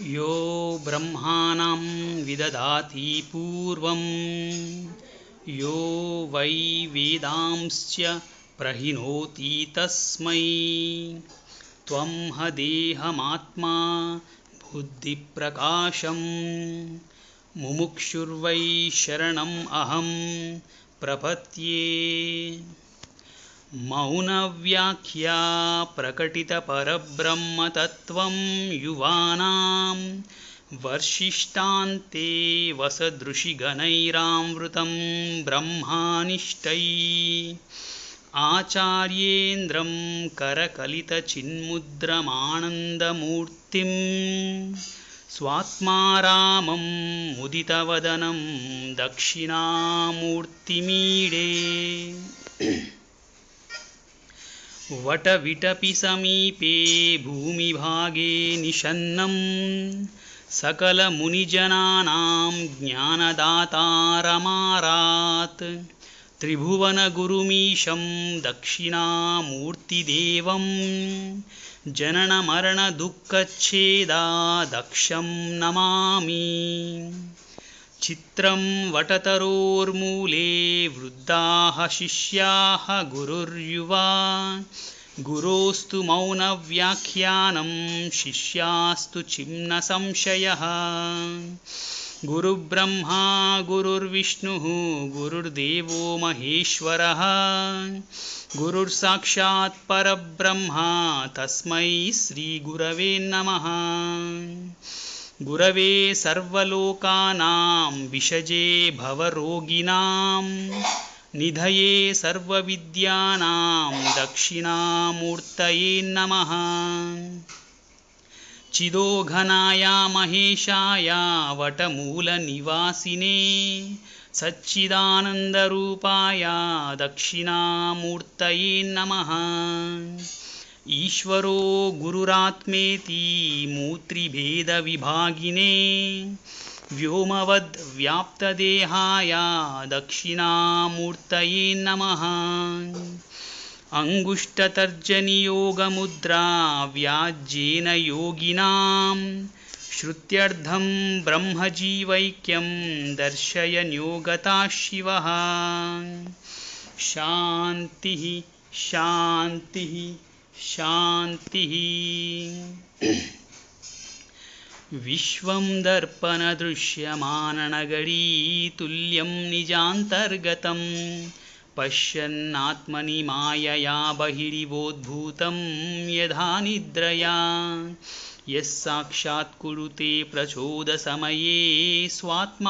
यो ब्रह्माणं विदधाति पूर्वं यो वै वेदांश्च प्रहिणोति तस्मै त्वं देहमात्मा बुद्धिप्रकाशं मुमुक्षुर्वै शरणम् अहं प्रपद्ये। मौनव्याख्या प्रकटितपरब्रह्मतत्त्वं युवानां वर्षिष्ठान्ते वसदृशिगणैरावृतं ब्रह्मानिष्टैः आचार्येन्द्रं करकलितचिन्मुद्रमानन्दमूर्तिं स्वात्मारामं मुदितवदनं दक्षिणामूर्तिमीडे। वटविटपि समीपे भूमिभागे निषन्नं सकलमुनिजनानां ज्ञानदातारमारात् त्रिभुवनगुरुमीशं दक्षिणामूर्तिदेवं जननमरणदुःखच्छेदादक्षं नमामि। चित्रं वटतरोर्मूले वृद्धाः शिष्याः गुरुर्युवा गुरोस्तु मौनव्याख्यानं शिष्यास्तु छिन्न संशयः। गुरुर्ब्रह्मा गुरुर्विष्णुः गुरुर्देवो महेश्वरः गुरुर्साक्षात् परब्रह्म तस्मै श्रीगुरवे नमः। गुरवे सर्वलोकानां विषजे भवरोगिणां निधये सर्वविद्यानां दक्षिणामूर्तये नमः। चिदोघनाय महेशाय वटमूलनिवासिने सच्चिदानन्दरूपाय दक्षिणामूर्तये नमः। ईश्वरो गुरुरात्मेति मूर्तिभेदविभागिने व्योमवद्व्याप्तदेहाय दक्षिणामूर्तये नमः। अंगुष्ठतर्जनीयोगमुद्रा व्याज्येन योगिनां श्रुत्यर्थं ब्रह्मजीवैक्यं दर्शयन्योगता शिवः। शान्तिः शान्तिः शान्तिः। विश्वं दर्पणदृश्यमाननगरी तुल्यं निजान्तर्गतं पश्यन्नात्मनि मायया बहिरिवोद्भूतं यथा निद्रया यस्साक्षात् कुरुते प्रचोदसमये स्वात्मानमेवाद्वयं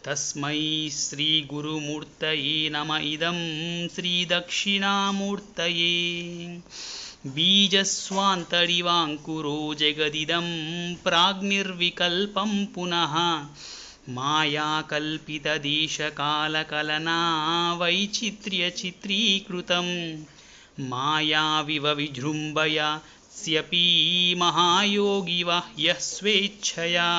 तस्मै श्रीगुरुमूर्तये नमः। इदं श्रीदक्षिणामूर्तये बीजस्वान्तरिवाङ्कुरो जगदिदं प्राग्निर्विकल्पं पुनः मायाकल्पितदेशकालकलना वैचित्र्यचित्रीकृतं मायाविव विजृम्भयस्यपि महायोगिवः यः स्वेच्छया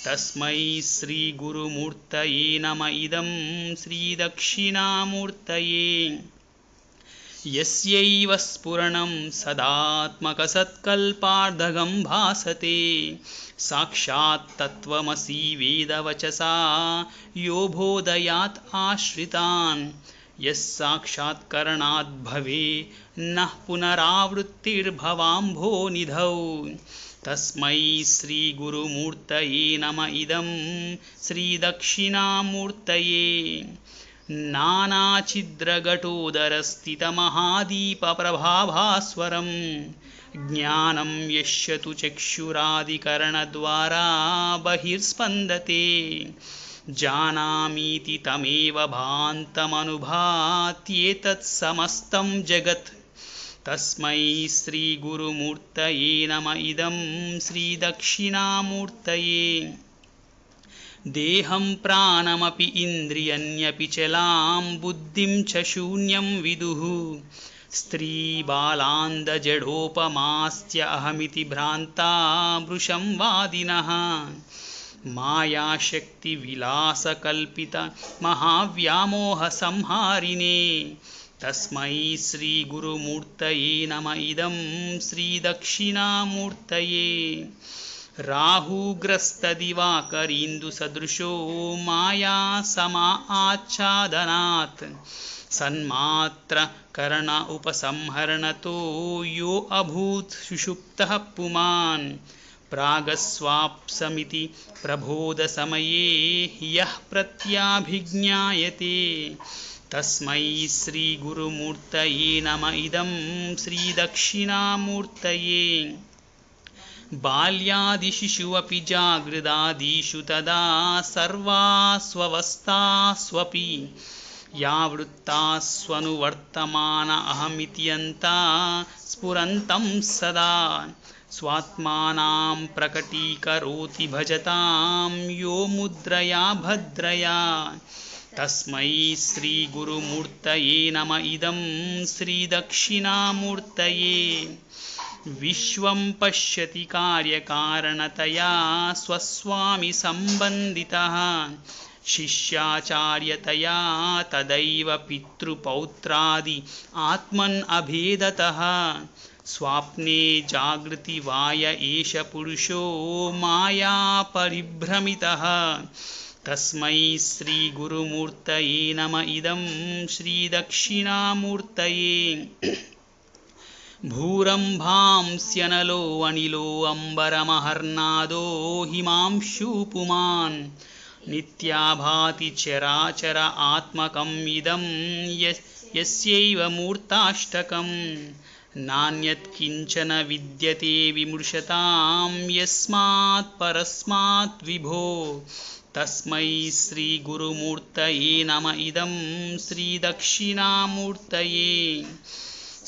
तस्मै श्रीगुरुमूर्तये नमः। इदं श्रीदक्षिणामूर्तये यस्यैव स्फुरणं सदात्मकसत्कल्पार्धगं भासते साक्षात् तत्त्वमसि वेदवचसा यो बोधयात् आश्रितान् यस्साक्षात्करणात् भवे नः पुनरावृत्तिर्भवाम्भोनिधौ तस्मै श्रीगुरुमूर्तये नमः। इदं श्रीदक्षिणामूर्तये नानाछिद्रघटोदरस्थितमहादीपप्रभाभास्वरं ज्ञानं यस्य तु चक्षुरादिकरणद्वारा बहिर्स्पन्दते जानामीति तमेव भान्तमनुभात्येतत् समस्तं जगत् तस्मै श्रीगुरुमूर्तये नमः। इदं श्रीदक्षिणामूर्तये देहं प्राणमपि इन्द्रियण्यपि चलां बुद्धिं च शून्यं विदुः स्त्रीबालान्दजडोपमास्त्य अहमिति भ्रान्ता वृषं वादिनः मायाशक्तिविलासकल्पित महाव्यामोहसंहारिणे तस्मै श्रीगुरुमूर्तये नम इदं श्रीदक्षिणामूर्तये राहुग्रस्तदिवाकरीन्दुसदृशो माया समा आच्छादनात् सन्मात्रकरण उपसंहरणतो यो अभूत् सुषुप्तः पुमान् प्रागस्वाप्समिति प्रबोधसमये यः प्रत्याभिज्ञायते तस्मै श्रीगुरुमूर्तये नम इदं श्रीदक्षिणामूर्तये बाल्यादिशिशु अपि जागृदादिषु तदा सर्वास्वस्थास्वपि यावृत्तास्वनुवर्तमान अहमिति यन्ता स्फुरन्तं सदा स्वात्मानां प्रकटीकरोति भजतां यो मुद्रया भद्रया तस्मै श्रीगुरुमूर्तये नम इदं श्रीदक्षिणामूर्तये विश्वं पश्यति कार्यकारणतया स्वस्वामी संबन्धितः शिष्याचार्यतया तदैव पितृपौत्रादि आत्मन् अभेदतः स्वाप्ने जागृति वाय एष पुरुषो माया परिभ्रमितः तस्मै श्रीगुरुमूर्तये नम इदं श्रीदक्षिणामूर्तये भूरम्भांस्यनलो अनिलो अम्बरमहर्नादो हिमांशुपुमान् नित्याभाति चराचर आत्मकम् इदं यस्यैव मूर्ताष्टकं नान्यत् किञ्चन विद्यते विमृशतां यस्मात् परस्मात् विभो तस्मै श्रीगुरुमूर्तये नम इदं श्रीदक्षिणामूर्तये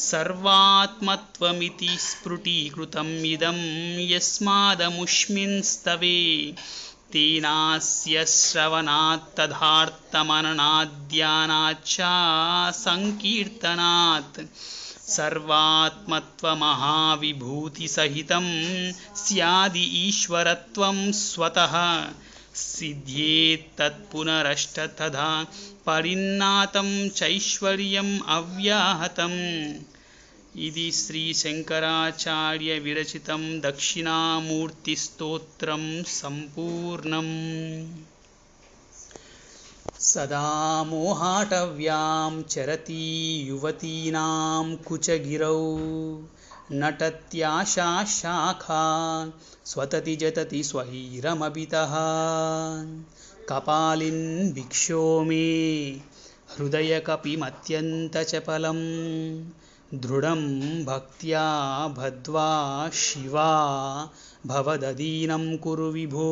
सर्वात्मत्वमिति स्फुटीकृतम् इदं यस्मादमुष्मिंस्तवे तेनास्य श्रवणात् तदार्थमननाद्यानाच्च संकीर्तनात् सर्वात्मत्वमहाविभूतिसहितं स्यादि ईश्वरत्वं स्वतः सिद्ध्येत् तत्पुनरष्ट तथा परिन्नातं चैश्वर्यम् अव्याहतम् इति श्रीशंकराचार्य विरचितं दक्षिणामूर्तिस्तोत्रं सम्पूर्णम् सदा मोहाटव्यां चरति युवतीनां कुचगिरौ नटत्याशा शाखा स्वतति जतति स्वैरमभितः कपालिन् भिक्षो मे हृदयकपिमत्यन्तचपलं दृढं भक्त्या भद्वा शिवा भवदधीनं कुरु विभो।